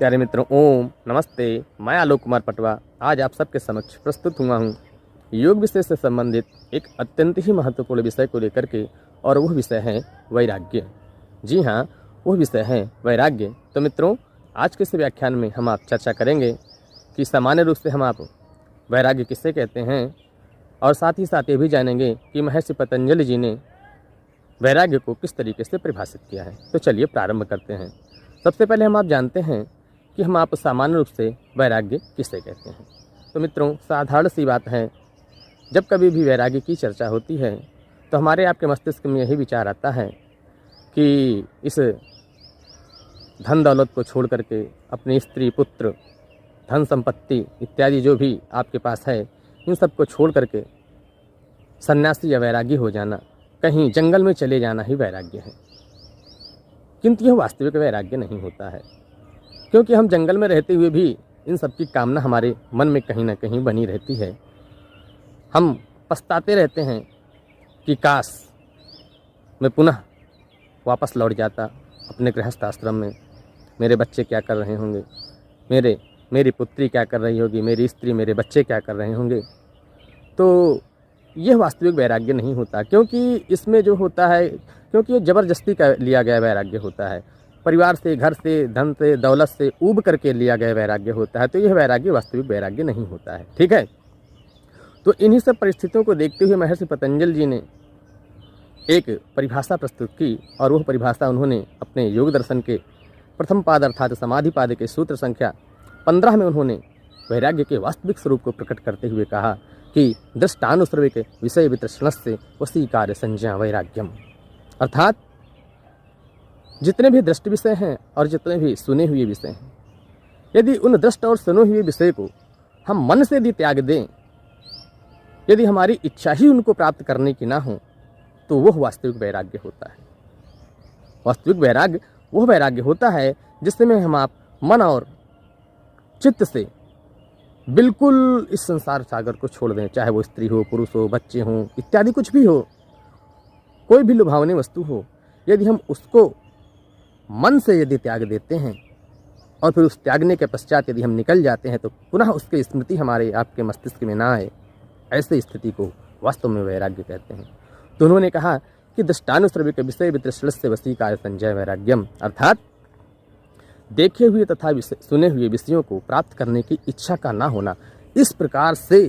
प्यारे मित्रों, ओम नमस्ते। मैं आलोक कुमार पटवा आज आप सबके समक्ष प्रस्तुत हुआ हूँ योग विषय से संबंधित एक अत्यंत ही महत्वपूर्ण विषय को लेकर के, और वह विषय है वैराग्य। जी हाँ, वह विषय है वैराग्य। तो मित्रों, आज के इस व्याख्यान में हम आप चर्चा करेंगे कि सामान्य रूप से हम आप वैराग्य किससे कहते हैं, और साथ ही साथ ये भी जानेंगे कि महर्षि पतंजलि जी ने वैराग्य को किस तरीके से परिभाषित किया है। तो चलिए प्रारंभ करते हैं। सबसे पहले हम आप जानते हैं कि हम आप सामान्य रूप से वैराग्य किसे कहते हैं। तो मित्रों, साधारण सी बात है, जब कभी भी वैराग्य की चर्चा होती है तो हमारे आपके मस्तिष्क में यही विचार आता है कि इस धन दौलत को छोड़ करके अपनी स्त्री, पुत्र, धन संपत्ति इत्यादि जो भी आपके पास है, इन सब को छोड़ करके सन्यासी या वैरागी हो जाना, कहीं जंगल में चले जाना ही वैराग्य है। किंतु यह वास्तविक वैराग्य नहीं होता है, क्योंकि हम जंगल में रहते हुए भी इन सब की कामना हमारे मन में कहीं ना कहीं बनी रहती है। हम पछताते रहते हैं कि काश मैं पुनः वापस लौट जाता अपने गृहस्थ आश्रम में। मेरे बच्चे क्या कर रहे होंगे, मेरी पुत्री क्या कर रही होगी, मेरी स्त्री, मेरे बच्चे क्या कर रहे होंगे। तो यह वास्तविक वैराग्य नहीं होता, क्योंकि इसमें जो होता है, क्योंकि ये ज़बरदस्ती का लिया गया वैराग्य होता है। परिवार से, घर से, धन से, दौलत से ऊब करके लिया गया वैराग्य होता है। तो यह वैराग्य वास्तविक वैराग्य नहीं होता है। ठीक है, तो इन्हीं सब परिस्थितियों को देखते हुए महर्षि पतंजलि जी ने एक परिभाषा प्रस्तुत की, और वह परिभाषा उन्होंने अपने योग दर्शन के प्रथम पाद अर्थात समाधि पाद के सूत्र संख्या 15 में उन्होंने वैराग्य के वास्तविक स्वरूप को प्रकट करते हुए कहा कि दृष्टानुश्रविक विषय वितृष्णस्य वशीकार संज्ञा वैराग्यम। अर्थात जितने भी दृष्ट विषय हैं और जितने भी सुने हुए विषय हैं, यदि उन दृष्ट और सुने हुए विषय को हम मन से यदि त्याग दें, यदि हमारी इच्छा ही उनको प्राप्त करने की ना हो, तो वह वास्तविक वैराग्य होता है। वास्तविक वैराग्य वह वैराग्य होता है जिसमें हम आप मन और चित्त से बिल्कुल इस संसार सागर को छोड़ दें, चाहे वो स्त्री हो, पुरुष हो, बच्चे हों इत्यादि, कुछ भी हो, कोई भी लुभावनी वस्तु हो। यदि हम उसको मन से यदि त्याग देते हैं और फिर उस त्यागने के पश्चात यदि हम निकल जाते हैं, तो पुनः उसकी स्मृति हमारे आपके मस्तिष्क में ना आए, ऐसे स्थिति को वास्तव में वैराग्य कहते हैं। तो उन्होंने कहा कि दृष्टानुश्रविक विषय वितृष्णस्य वशीकार संज्ञा वैराग्यम। अर्थात देखे हुए तथा सुने हुए विषयों को प्राप्त करने की इच्छा का ना होना, इस प्रकार से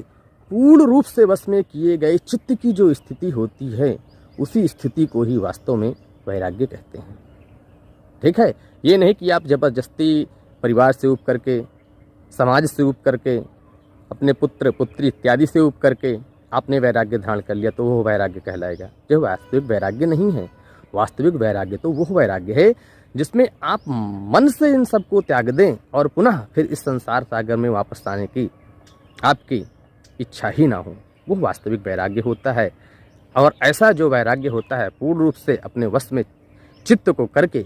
पूर्ण रूप से वश में किए गए चित्त की जो स्थिति होती है, उसी स्थिति को ही वास्तव में वैराग्य कहते हैं। ठीक है, ये नहीं कि आप जबरदस्ती परिवार से ऊब करके, समाज से ऊब करके, अपने पुत्र पुत्री इत्यादि से ऊब करके आपने वैराग्य धारण कर लिया तो वो वैराग्य कहलाएगा। जो वास्तविक वैराग्य नहीं है। वास्तविक वैराग्य तो वह वैराग्य है जिसमें आप मन से इन सबको त्याग दें और पुनः फिर इस संसार सागर में वापस आने की आपकी इच्छा ही ना हो, वह वास्तविक वैराग्य होता है। और ऐसा जो वैराग्य होता है, पूर्ण रूप से अपने वश में चित्त को करके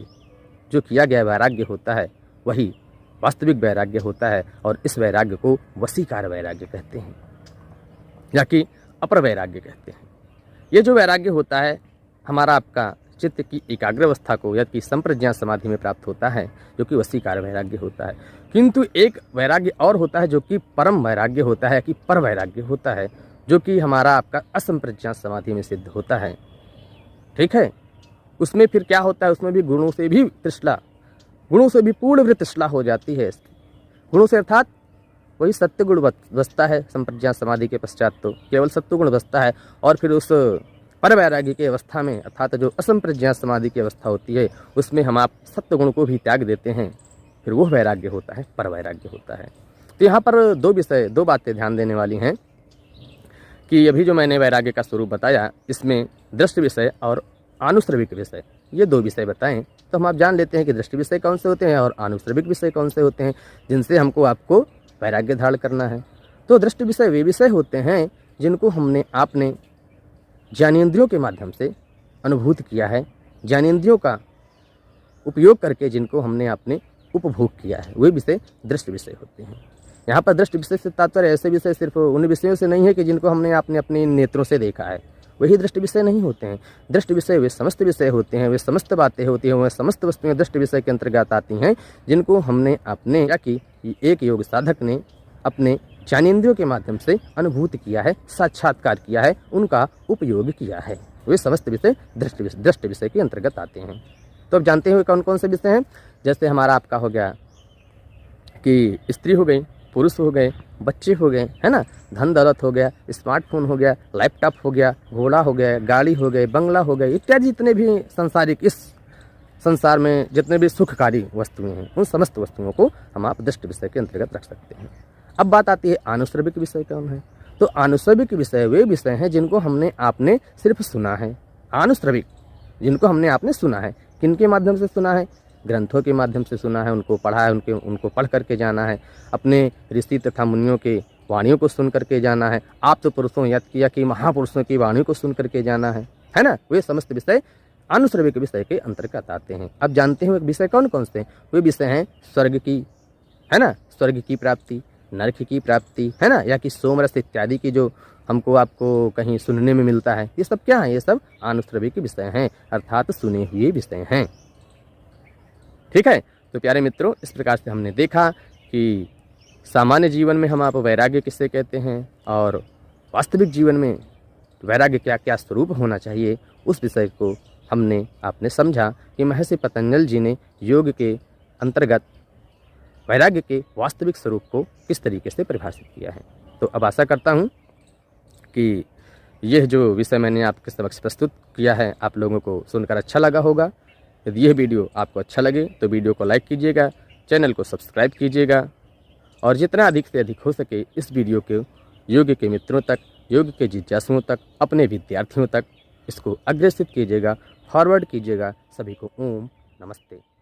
जो किया गया वैराग्य होता है, वही वास्तविक वैराग्य होता है। और इस वैराग्य को वशीकार वैराग्य कहते हैं, या कि अपर वैराग्य कहते हैं। ये जो वैराग्य होता है, हमारा आपका चित्त की एकाग्र अवस्था को या कि संप्रज्ञा समाधि में प्राप्त होता है, जो कि वशीकार वैराग्य होता है। किंतु एक वैराग्य और होता है जो कि परम वैराग्य होता है, कि पर वैराग्य होता है, जो कि हमारा आपका असंप्रज्ञा समाधि में सिद्ध होता है। ठीक है, उसमें फिर क्या होता है, उसमें भी गुणों से भी तृष्णा, गुणों से भी पूर्ण तृष्णा हो जाती है। गुणों से अर्थात वही सत्य गुण बसता है। संप्रज्ञा समाधि के पश्चात तो केवल सत्य गुण बसता है, और फिर उस पर वैराग्य की अवस्था में, अर्थात जो असंप्रज्ञा समाधि की अवस्था होती है, उसमें हम आप सत्य गुण को भी त्याग देते हैं, फिर वह वैराग्य होता है, पर वैराग्य होता है। तो यहाँ पर दो बातें ध्यान देने वाली हैं कि अभी जो मैंने वैराग्य का स्वरूप बताया, इसमें दृष्ट विषय और आनुश्रविक विषय, ये दो विषय बताएं, तो हम आप जान लेते हैं कि दृष्टि विषय कौन से होते हैं और आनुश्रविक विषय कौन से होते हैं, जिनसे हमको आपको वैराग्य धारण करना है। तो दृष्टि विषय वे विषय होते हैं जिनको आपने ज्ञानेंद्रियों के माध्यम से अनुभूत किया है, ज्ञानेंद्रियों का उपयोग करके जिनको हमने आपने उपभोग किया है, वे विषय दृष्ट विषय होते हैं। यहाँ पर दृष्ट विषय से तात्पर्य ऐसे विषय सिर्फ उन विषयों से नहीं है कि जिनको हमने आपने अपने नेत्रों से देखा है, वही दृष्ट विषय नहीं होते हैं। दृष्ट विषय वे समस्त विषय होते हैं, वे समस्त बातें होती हैं, वह समस्त वस्तुएं दृष्ट विषय के अंतर्गत आती हैं, जिनको हमने अपने या कि एक योग साधक ने अपने ज्ञानेंद्रियों के माध्यम से अनुभूत किया है, साक्षात्कार किया है, उनका उपयोग किया है। वे समस्त विषय दृष्ट विषय के अंतर्गत आते हैं। तो अब जानते हैं कौन कौन से विषय हैं। जैसे हमारा आपका हो गया कि स्त्री हो गई, पुरुष हो गए, बच्चे हो गए, है ना, धन दौलत हो गया, स्मार्टफोन हो गया, लैपटॉप हो गया, घोड़ा हो गया, गाड़ी हो गए, बंगला हो गए, इत्यादि जितने भी सांसारिक इस संसार में जितने भी सुखकारी वस्तुएं हैं, उन समस्त वस्तुओं को हम आप दृष्ट विषय के अंतर्गत रख सकते हैं। अब बात आती है आनुश्रविक विषय कौन है। तो आनुश्रविक विषय वे विषय हैं जिनको हमने आपने सिर्फ सुना है। आनुश्रविक जिनको हमने आपने सुना है, किनके माध्यम से सुना है, ग्रंथों के माध्यम से सुना है, उनको पढ़ा है, उनको पढ़ करके जाना है, अपने ऋषि तथा मुनियों के वाणियों को सुन करके जाना है, आप तो पुरुषों याद किया कि महापुरुषों की वाणियों को सुन करके जाना है ना। वे समस्त विषय आनुश्रविक विषय के अंतर्गत आते हैं। अब जानते हैं विषय कौन कौन से। वे विषय हैं स्वर्ग की, है ना, स्वर्ग की प्राप्ति, नरक की प्राप्ति, है ना, या कि सोमरस इत्यादि की जो हमको आपको कहीं सुनने में मिलता है, ये सब क्या है, ये सब आनुश्रविक विषय हैं, अर्थात सुने हुए विषय हैं। ठीक है। तो प्यारे मित्रों, इस प्रकार से हमने देखा कि सामान्य जीवन में हम आप वैराग्य किसे कहते हैं और वास्तविक जीवन में वैराग्य क्या क्या स्वरूप होना चाहिए, उस विषय को हमने आपने समझा कि महर्षि पतंजलि जी ने योग के अंतर्गत वैराग्य के वास्तविक स्वरूप को किस तरीके से परिभाषित किया है। तो अब आशा करता हूँ कि यह जो विषय मैंने आपके समक्ष प्रस्तुत किया है आप लोगों को सुनकर अच्छा लगा होगा। यदि यह वीडियो आपको अच्छा लगे तो वीडियो को लाइक कीजिएगा, चैनल को सब्सक्राइब कीजिएगा और जितना अधिक से अधिक हो सके इस वीडियो को योग के मित्रों तक, योग के जिज्ञासुओं तक, अपने विद्यार्थियों तक इसको अग्रेसित कीजिएगा, फॉरवर्ड कीजिएगा। सभी को ओम नमस्ते।